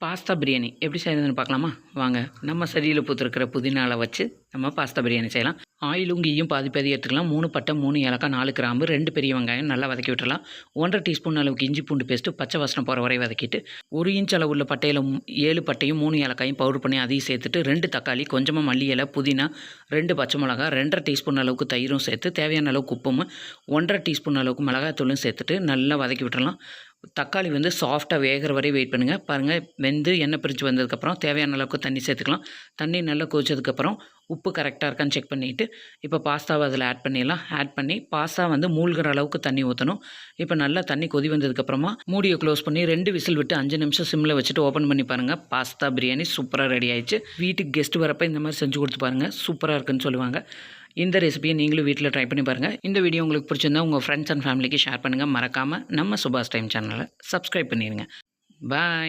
Pasta biryani எப்படி செய்யறதுன்னு பார்க்கலாமா வாங்க. நம்ம செடியில் பூத்திருக்கிற புதினாவை வச்சு நம்ம பாஸ்தா பிரியாணி செய்யலாம். ஆயிலும் கீயும் பாதி பாதி எடுத்துக்கலாம். 3 பட்டை 3 ஏலக்காய் 4 கிராம்பு 2 பெரிய வெங்காயம் நல்லா வதக்கி விட்டுறலாம். 1.5 டீஸ்பூன் அளவுக்கு இஞ்சி பூண்டு பேஸ்ட்டு பச்சை வாசனை போகிற வரை வதக்கிட்டு 1 இன்ச் அளவு உள்ள பட்டையில் 7 பட்டையும் 3 ஏலக்காயும் பவுடர் பண்ணி அதையும் சேர்த்துட்டு 2 தக்காளி, கொஞ்சமாக மல்லி இலை, புதினா, 2 பச்சை மிளகா, 2.5 டீஸ்பூன் அளவுக்கு தயிரும் சேர்த்து தேவையான அளவுக்கு உப்பும் 1.5 டீஸ்பூன் அளவுக்கு மிளகாத்தூளும் சேர்த்துட்டு நல்லா வதக்கி விட்டுறலாம். தக்காளி வந்து சாஃப்டாக வேகிற வரை வெயிட் பண்ணுங்கள். பாருங்கள், வெந்து எண்ணெய் பிரித்து வந்ததுக்கப்புறம் தேவையான அளவுக்கு தண்ணி சேர்த்துக்கலாம். தண்ணி நல்லா கொதிச்சதுக்கப்புறம் உப்பு கரெக்டாக இருக்கான்னு செக் பண்ணிவிட்டு இப்போ பாஸ்தாவை அதில் ஆட் பண்ணிடலாம். ஆட் பண்ணி பாஸ்தா வந்து மூழ்கிற அளவுக்கு தண்ணி ஊற்றணும். இப்போ நல்லா தண்ணி கொதி வந்ததுக்கப்புறமா மூடியை க்ளோஸ் பண்ணி 2 விசில் விட்டு 5 நிமிஷம் சிம்மில் வச்சுட்டு ஓப்பன் பண்ணி பாருங்கள். பாஸ்தா பிரியாணி சூப்பராக ரெடி ஆயிடுச்சு. வீட்டுக்கு கெஸ்ட் வரப்போ இந்த மாதிரி செஞ்சு கொடுத்து பாருங்கள், சூப்பராக இருக்குன்னு சொல்லுவாங்க. இந்த ரெசிபியை நீங்களும் வீட்டில் ட்ரை பண்ணி பாருங்கள். இந்த வீடியோ உங்களுக்கு பிடிச்சிருந்தா உங்கள் ஃப்ரெண்ட்ஸ் அண்ட் ஃபேமிலிக்கு ஷேர் பண்ணுங்கள். மறக்காமல் நம்ம சுபாஷ் டைம் சேனலை சப்ஸ்கிரைப் பண்ணிடுங்க. பாய்.